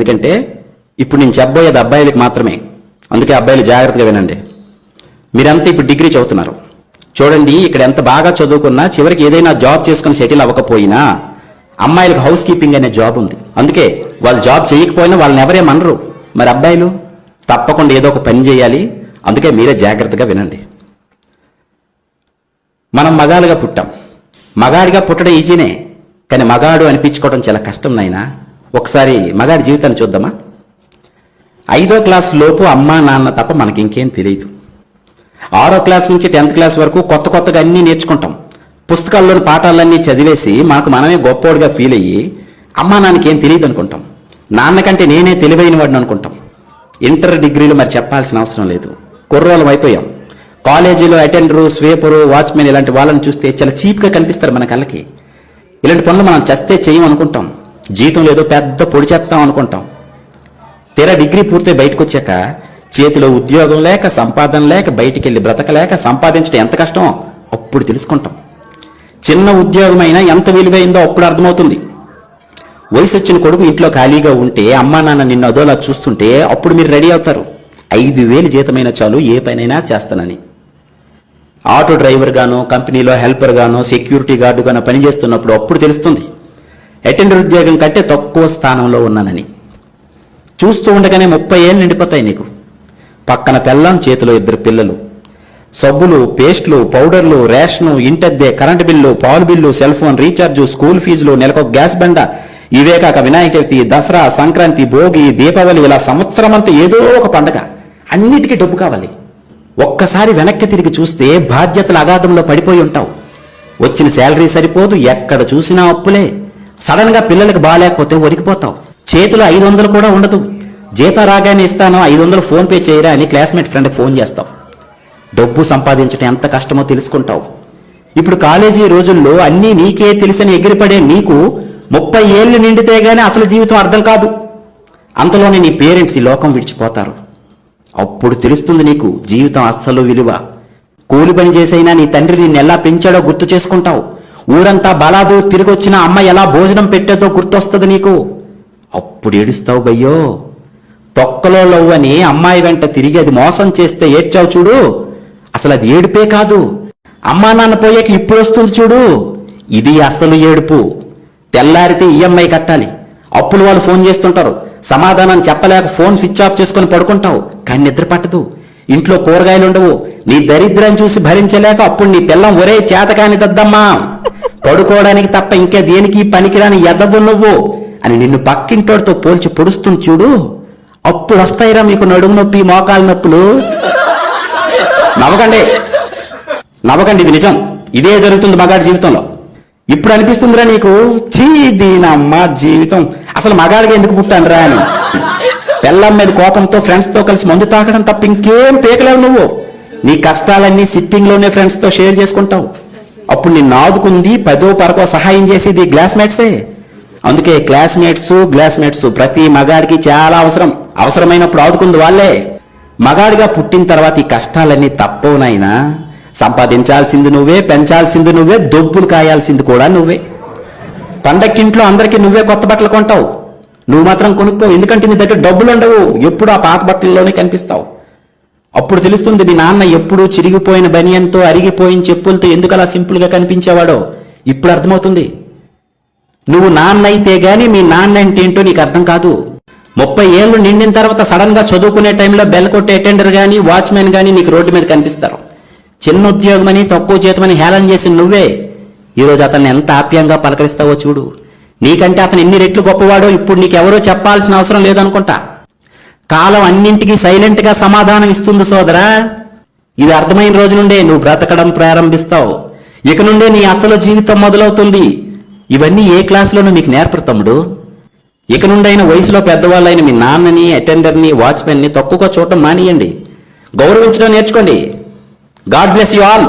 ఎందుకంటే ఇప్పుడు నేను చెప్పబోయేది అబ్బాయిలకు మాత్రమే. అందుకే అబ్బాయిలు జాగ్రత్తగా వినండి. మీరంతా ఇప్పుడు డిగ్రీ చదువుతున్నారు. చూడండి, ఇక్కడ ఎంత బాగా చదువుకున్నా చివరికి ఏదైనా జాబ్ చేసుకుని సెటిల్ అవ్వకపోయినా అమ్మాయిలకు హౌస్ కీపింగ్ అనే జాబ్ ఉంది. అందుకే వాళ్ళు జాబ్ చేయకపోయినా వాళ్ళని ఎవరేమనరు. మరి అబ్బాయిలు తప్పకుండా ఏదో ఒక పని చేయాలి. అందుకే మీరే జాగ్రత్తగా వినండి. మనం మగాలుగా పుట్టాం. మగాడిగా పుట్టడం ఈజీనే, కానీ మగాడు అనిపించుకోవడం చాలా కష్టం నాయనా. ఒకసారి మగాడి జీవితాన్ని చూద్దామా. 5వ క్లాస్ లోపు అమ్మా నాన్న తప్ప మనకి ఇంకేం తెలియదు. 6వ క్లాస్ నుంచి 10th క్లాస్ వరకు కొత్తగా అన్నీ నేర్చుకుంటాం. పుస్తకాల్లోని పాఠాలన్నీ చదివేసి మనమే గొప్పోడుగా ఫీల్ అయ్యి అమ్మా నాన్నకి ఏం తెలియదు అనుకుంటాం. నాన్నకంటే నేనే తెలివైన వాడిని అనుకుంటాం. ఇంటర్ డిగ్రీలు మరి చెప్పాల్సిన అవసరం లేదు. కుర్రోళ్ళం అయిపోయాం. కాలేజీలో అటెండరు, స్వీపరు, వాచ్మెన్ ఇలాంటి వాళ్ళని చూస్తే చాలా చీప్గా కనిపిస్తారు మన కళ్ళకి. ఇలాంటి పనులు మనం చస్తే చేయం అనుకుంటాం. జీవితంలో ఏదో పెద్ద పొడి చేస్తాం అనుకుంటాం. తీరా డిగ్రీ పూర్తి బయటకు వచ్చాక చేతిలో ఉద్యోగం లేక, సంపాదన లేక, బయటికి వెళ్ళి బ్రతకలేక సంపాదించడం ఎంత కష్టమో అప్పుడు తెలుసుకుంటాం. చిన్న ఉద్యోగం అయినా ఎంత విలువైందో అప్పుడు అర్థమవుతుంది. వయసు వచ్చిన కొడుకు ఇంట్లో ఖాళీగా ఉంటే అమ్మా నాన్న నిన్ను అదోలా చూస్తుంటే అప్పుడు మీరు రెడీ అవుతారు. 5,000 జీతమైనా చాలు ఏ పనైనా చేస్తానని. ఆటో డ్రైవర్ గానో, కంపెనీలో హెల్పర్ గానో, సెక్యూరిటీ గార్డు గానో పనిచేస్తున్నప్పుడు అప్పుడు తెలుస్తుంది అటెండర్ ఉద్యోగం కంటే తక్కువ స్థానంలో ఉన్నానని. చూస్తూ ఉండగానే 30 ఏళ్ళు నిండిపోతాయి నీకు. పక్కన పెళ్ళాం, చేతిలో 2 పిల్లలు. సబ్బులు, పేస్టులు, పౌడర్లు, రేషను, ఇంటద్దె, కరెంటు బిల్లు, పాలు bill, cell phone recharge, school ఫీజులు, నెలకొక గ్యాస్ బండ, ఇవే కాక వినాయక చవితి, దసరా, సంక్రాంతి, భోగి, దీపావళి, ఇలా సంవత్సరం అంతా ఏదో ఒక పండగ. అన్నిటికీ డబ్బు కావాలి. ఒక్కసారి వెనక్కి తిరిగి చూస్తే బాధ్యతల అగాధంలో పడిపోయి ఉంటావు. వచ్చిన శాలరీ సరిపోదు, ఎక్కడ చూసినా అప్పులే. సడన్ గా పిల్లలకు బాగాలేకపోతే ఒరికిపోతావు. చేతిలో 500 కూడా ఉండదు. జీతం రాగానే ఇస్తాను, 500 ఫోన్ పే చేయరా అని క్లాస్మేట్ ఫ్రెండ్కి ఫోన్ చేస్తావు. డబ్బు సంపాదించడం ఎంత కష్టమో తెలుసుకుంటావు. ఇప్పుడు కాలేజీ రోజుల్లో అన్నీ నీకే తెలిసని ఎగిరిపడే నీకు 30 ఏళ్ళు నిండితే గానీ అసలు జీవితం అర్థం కాదు. అంతలోనే నీ పేరెంట్స్ ఈ లోకం విడిచిపోతారు. అప్పుడు తెలుస్తుంది నీకు జీవితం అస్సలు విలువ. కూలి పని చేసైనా నీ తండ్రి నిన్ను ఎలా పెంచాడో గుర్తు చేసుకుంటావు. ఊరంతా బలాదు తిరిగొచ్చిన అమ్మ ఎలా భోజనం పెట్టేదో గుర్తొస్తుంది నీకు. అప్పుడు ఏడుస్తావు బయ్యో. తొక్కలో లవ్వని అమ్మాయి వెంట తిరిగి అది మోసం చేస్తే ఏడ్చావు చూడు, అసలు అది ఏడుపే కాదు. అమ్మా నాన్న పోయాక ఇప్పుడు వస్తుంది చూడు, ఇది అసలు ఏడుపు. తెల్లారితే ఈఎంఐ కట్టాలి, అప్పులు వాళ్ళు ఫోన్ చేస్తుంటారు, సమాధానం చెప్పలేక ఫోన్ స్విచ్ ఆఫ్ చేసుకుని పడుకుంటావు. కానీ నిద్ర పట్టదు, ఇంట్లో కూరగాయలు ఉండవు. నీ దరిద్రం చూసి భరించలేక అప్పుడు నీ పిల్లం ఒరే చేతకాని దద్దమ్మా, పడుకోవడానికి తప్ప ఇంకా దేనికి పనికిరాని ఎదవు నువ్వు అని నిన్ను పక్కింటోడితో పోల్చి పొడుస్తుంది చూడు, అప్పుడు వస్తాయిరా మీకు నడుము నొప్పి, మోకాలు నొప్పులు. నవ్వకండి, ఇది నిజం. ఇదే జరుగుతుంది మగాడి జీవితంలో. ఇప్పుడు అనిపిస్తుందిరా నీకు, చీ దీనమ్మ జీవితం, అసలు మగాడిగా ఎందుకు పుట్టానురా అని. పెళ్ళం మీద కోపంతో ఫ్రెండ్స్తో కలిసి మందు తాకడం తప్ప ఇంకేం పీకలేవు నువ్వు. నీ కష్టాలన్నీ సిట్టింగ్ లోనే ఫ్రెండ్స్తో షేర్ చేసుకుంటావు. అప్పుడు నిన్ను ఆదుకుంది 10వ 12వ సహాయం చేసేది క్లాస్మేట్సే. అందుకే క్లాస్మేట్స్ ప్రతి మగాడికి చాలా అవసరమైనప్పుడు ఆదుకుంది వాళ్ళే. మగాడిగా పుట్టిన తర్వాత ఈ కష్టాలన్నీ తప్పవునైనా సంపాదించాల్సింది నువ్వే, పెంచాల్సింది నువ్వే, దొబ్బులు కాయాల్సింది కూడా నువ్వే. పండక్కింట్లో అందరికీ నువ్వే కొత్త బట్టలు కొంటావు, నువ్వు మాత్రం కొనుక్కో. ఎందుకంటే నీ దగ్గర డబ్బులు ఉండవు, ఎప్పుడు ఆ పాత బట్టల్లోనే కనిపిస్తావు. అప్పుడు తెలుస్తుంది మీ నాన్న ఎప్పుడు చిరిగిపోయిన బనియన్తో, అరిగిపోయిన చెప్పులతో ఎందుకు అలా సింపుల్ గా కనిపించేవాడో. ఇప్పుడు అర్థమవుతుంది. నువ్వు నాన్న అయితే గాని మీ నాన్న అంటే ఏంటో నీకు అర్థం కాదు. 30 ఏళ్ళు నిండిన తర్వాత సడన్ గా చదువుకునే టైంలో బెల్ కొట్టే అటెండర్ గానీ, వాచ్మెన్ గానీ నీకు రోడ్డు మీద కనిపిస్తారు. చిన్న ఉద్యోగమని, తక్కువ జీతమని హేళన చేసి నువ్వే ఈరోజు అతన్ని ఎంత ఆప్యాయంగా పలకరిస్తావో చూడు. నీకంటే అతను ఎన్ని రెట్లు గొప్పవాడో ఇప్పుడు నీకెవరో చెప్పాల్సిన అవసరం లేదనుకుంటా. కాలం అన్నింటికీ సైలెంట్ గా సమాధానం ఇస్తుంది సోదరా. ఇది అర్థమైన రోజు నుండే నువ్వు బ్రతకడం ప్రారంభిస్తావు. ఇక నుండే నీ అసలు జీవితం మొదలవుతుంది. ఇవన్నీ ఏ క్లాసులోనూ మీకు నేర్పరు తమ్ముడు. ఇక నుండైన వయసులో పెద్దవాళ్ళైన మీ నాన్నని, అటెండర్ని, వాచ్మెన్ని తక్కువగా చూడటం మానేయండి. గౌరవించడం నేర్చుకోండి. God bless you all.